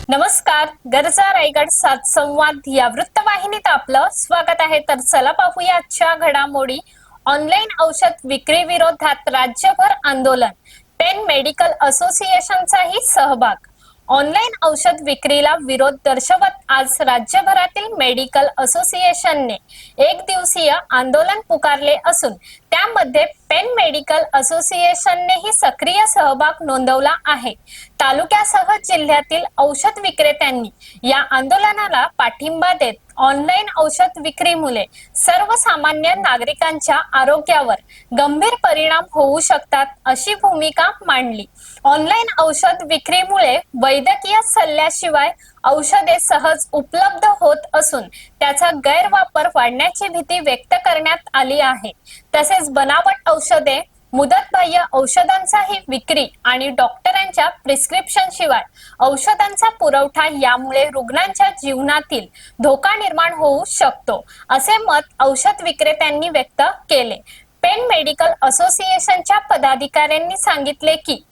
नमस्कार, गरजा रायगड सात संवाद या वृत्तवाहिनीत आपलं स्वागत आहे। तर चला पाहूया आजच्या घडामोडी। ऑनलाईन औषध विक्री विरोधात राज्यभर आंदोलन, पेन मेडिकल असोसिएशनचाही सहभाग। ऑनलाईन औषध विक्रीला विरोध दर्शवत आज राज्यभरातील मेडिकल असोसिएशनने एक दिवसीय आंदोलन पुकारले असून त्यामध्ये पेन मेडिकल असोसिएशननेही सक्रिय सहभाग नोंदवला आहे। तालुक्यासह जिल्ह्यातील औषध विक्रेत्यांनी या आंदोलनाला पाठिंबा देत ऑनलाईन औषध विक्रीमुळे सर्वसामान्य नागरिकांच्या आरोग्यावर गंभीर परिणाम होऊ शकतात अशी भूमिका मांडली। ऑनलाईन औषध विक्रीमुळे वैद्यकीय सल्ल्याशिवाय औषधे सहज उपलब्ध होत असून त्याचा गैरवापर वाढण्याची भीती व्यक्त करण्यात आली आहे। तसेच बनावट औषधे, मुदतबाह्य औषधांचाही विक्री आणि डॉक्टरांच्या प्रिस्क्रिप्शन शिवाय औषधांचा पुरवठा यामुळे रुग्णांच्या जीवनातील धोका निर्माण होऊ शकतो असे मत औषध विक्रेत्यांनी व्यक्त केले। पेन मेडिकल असोसिएशनच्या पदाधिकाऱ्यांनी सांगितले की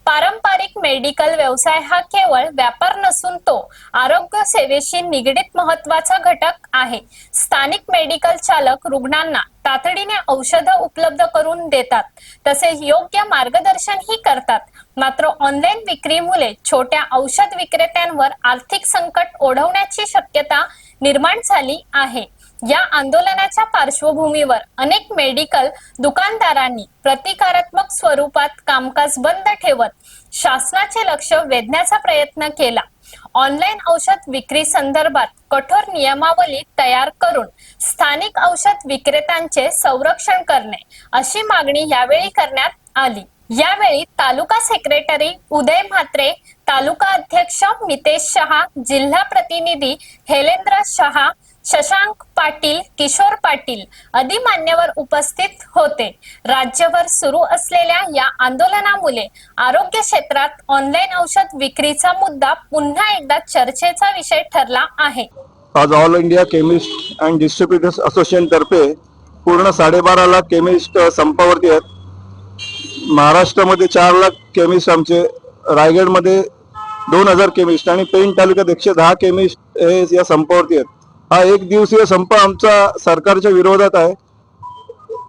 पारंपरिक मेडिकल व्यवसाय हा केवळ व्यापार नसून तो आरोग्य सेवेशी निगडीत महत्त्वाचा घटक आहे। स्थानिक मेडिकल चालक रुग्णांना तातडीने औषधं उपलब्ध करून देतात, तसेच योग्य मार्गदर्शनही करतात। मात्र ऑनलाईन विक्रीमुळे छोट्या औषध विक्रेत्यांवर आर्थिक संकट ओढवण्याची शक्यता निर्माण झाली आहे। या आंदोलनाच्या पार्श्वभूमीवर अनेक मेडिकल दुकानदारांनी प्रतिकारात्मक स्वरूपात कामकाज बंद ठेवत शासनाचे लक्ष वेधण्याचा प्रयत्न केला। ऑनलाईन औषध विक्री संदर्भात कठोर नियमावली तयार करून स्थानिक औषध विक्रेत्यांचे संरक्षण करणे अशी मागणी यावेळी करण्यात आली। यावेळी तालुका सेक्रेटरी उदय म्हात्रे, तालुका अध्यक्ष मितेश शहा, जिल्हा प्रतिनिधी हेलेंद्र शहा, शशांक पाटील, किशोर पाटील आदी मान्यवर उपस्थित होते। राज्यभर सुरू असलेल्या या आंदोलनामुळे आरोग्य क्षेत्रात ऑनलाईन औषध विक्रीचा मुद्दा पुन्हा एकदा चर्चेचा विषय ठरला आहे। आज all India chemist and distributors association तर्फे पूर्ण 12.5 लाख केमिस्ट संपावरती आहेत। महाराष्ट्रामध्ये 4 लाख केमिस्ट आमचे, रायगडमध्ये 2000 केमिस्ट आणि पेन तालुक्यात 110 केमिस्ट हे या संपावरती आहेत। हा एक दिवसीय संप आमचा सरकारच्या विरोधात आहे।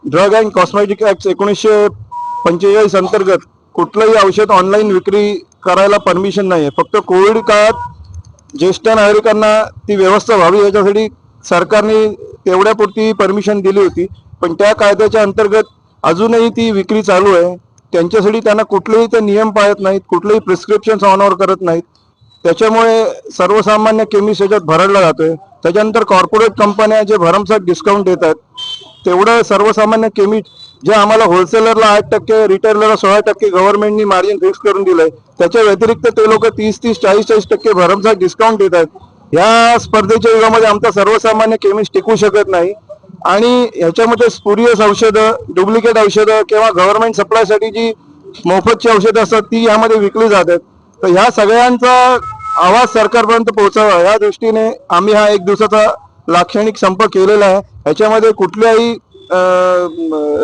ड्रग अँड कॉस्मेटिक ऍक्ट 1945 अंतर्गत कुठलंही औषध ऑनलाईन विक्री करायला परमिशन नाही आहे। फक्त कोविड काळात ज्येष्ठ नागरिकांना ती व्यवस्था व्हावी याच्यासाठी सरकारने तेवढ्यापुरती परमिशन दिली होती, पण त्या कायद्याच्या अंतर्गत अजूनही ती विक्री चालू आहे। त्यांच्यासाठी त्यांना कुठलेही ते नियम पाळत नाहीत, कुठलेही प्रिस्क्रिप्शन ऑनर करत नाहीत। त्याच्यामुळे सर्वसामान्य केमिस्ट याच्यात भरडला जातोय। त्याच्यानंतर कॉर्पोरेट कंपन्या जे भरमसाठ डिस्काउंट देतात, तेवढं सर्वसामान्य केमिस्ट जे आम्हाला होलसेलरला 8%, रिटेलरला 16% गव्हर्नमेंटनी मार्जिन फिक्स करून दिलंय, त्याच्या व्यतिरिक्त ते लोक 30-30, 40-40% भरमसाठ डिस्काउंट देतात। या स्पर्धेच्या युगामध्ये आमचा सर्वसामान्य केमिस्ट टिकू शकत नाही आणि याच्यामध्ये स्पुरियस औषधं, डुप्लिकेट औषधं किंवा गव्हर्नमेंट सप्लायसाठी जी मोफतची औषधं असतात ती यामध्ये विकली जातात। तर ह्या सगळ्यांचा आवाज सरकारपर्यंत पोहोचावा या दृष्टीने आम्ही हा एक दिवसाचा लाक्षणिक संप केलेला आहे। याच्यामध्ये कुठल्याही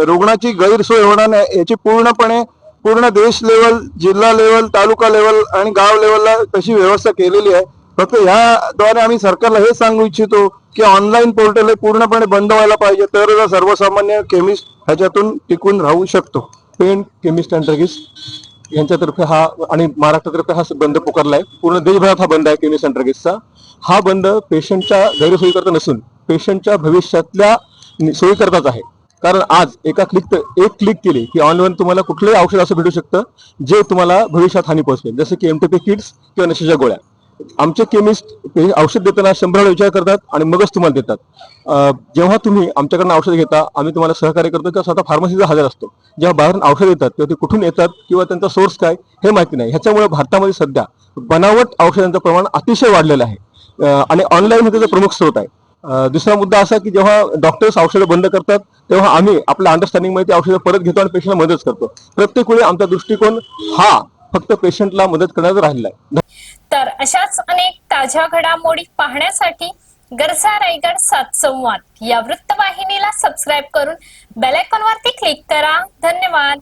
रुग्णाची गैरसोय होणार नाही याची पूर्ण देश लेवल, जिल्हा लेवल, तालुका लेवल आणि गाव लेवलला तशी व्यवस्था केलेली आहे। फक्त ह्याद्वारे आम्ही सरकारला हे सांगू इच्छितो की ऑनलाईन पोर्टल हे पूर्णपणे बंद व्हायला पाहिजे, तरच सर्वसामान्य केमिस्ट ह्याच्यातून टिकून राहू शकतो। पेन केमिस्ट अँड ड्रगिस्ट यांच्यातर्फे हा आणि महाराष्ट्रातर्फे हा बंद पुकारलाय। पूर्ण देशभरात हा बंद आहे केमिस्ट अँड ड्रगिस्टचा। हा बंद पेशंटच्या गैरसोयीकरता नसून पेशंटच्या भविष्यातल्या सोयीकरताच आहे। कारण आज एक क्लिक केली की ऑनलाईन तुम्हाला कुठलंही औषध असं भेटू शकतं जे तुम्हाला भविष्यात हानी पोहोचवेल, जसं की एमटीपी किट्स किंवा नशेच्या गोळ्या। आमचे केमिस्ट औषध देताना 100 वेळा विचार करतात आणि मगच तुम्हाला देतात। जेव्हा तुम्ही आमच्याकडनं औषध घेता आम्ही तुम्हाला सहकार्य करतो किंवा स्वतः फार्मसीचा हजर असतो। जेव्हा बाहेरून औषध येतात तेव्हा ते कुठून येतात किंवा त्यांचा सोर्स काय हे माहिती नाही। ह्याच्यामुळे भारतामध्ये सध्या बनावट औषधांचं प्रमाण अतिशय वाढलेलं आहे आणि ऑनलाईन हे त्याचा प्रमुख स्रोत आहे। दुसरा मुद्दा असा की जेव्हा डॉक्टर्स औषधं बंद करतात तेव्हा आम्ही आपल्या अंडरस्टँडिंगमध्ये ती औषधं परत घेतो आणि पेशंटला मदत करतो। प्रत्येक वेळी आमचा दृष्टिकोन हा फक्त पेशंटला मदत करण्याचा राहिला आहे। तर अशाच अनेक ताज्या घडामोडी पाहण्यासाठी गरजा रायगड सात संवाद या वृत्तवाहिनीला सबस्क्राइब करून बेल आयकॉनवरती क्लिक करा। धन्यवाद।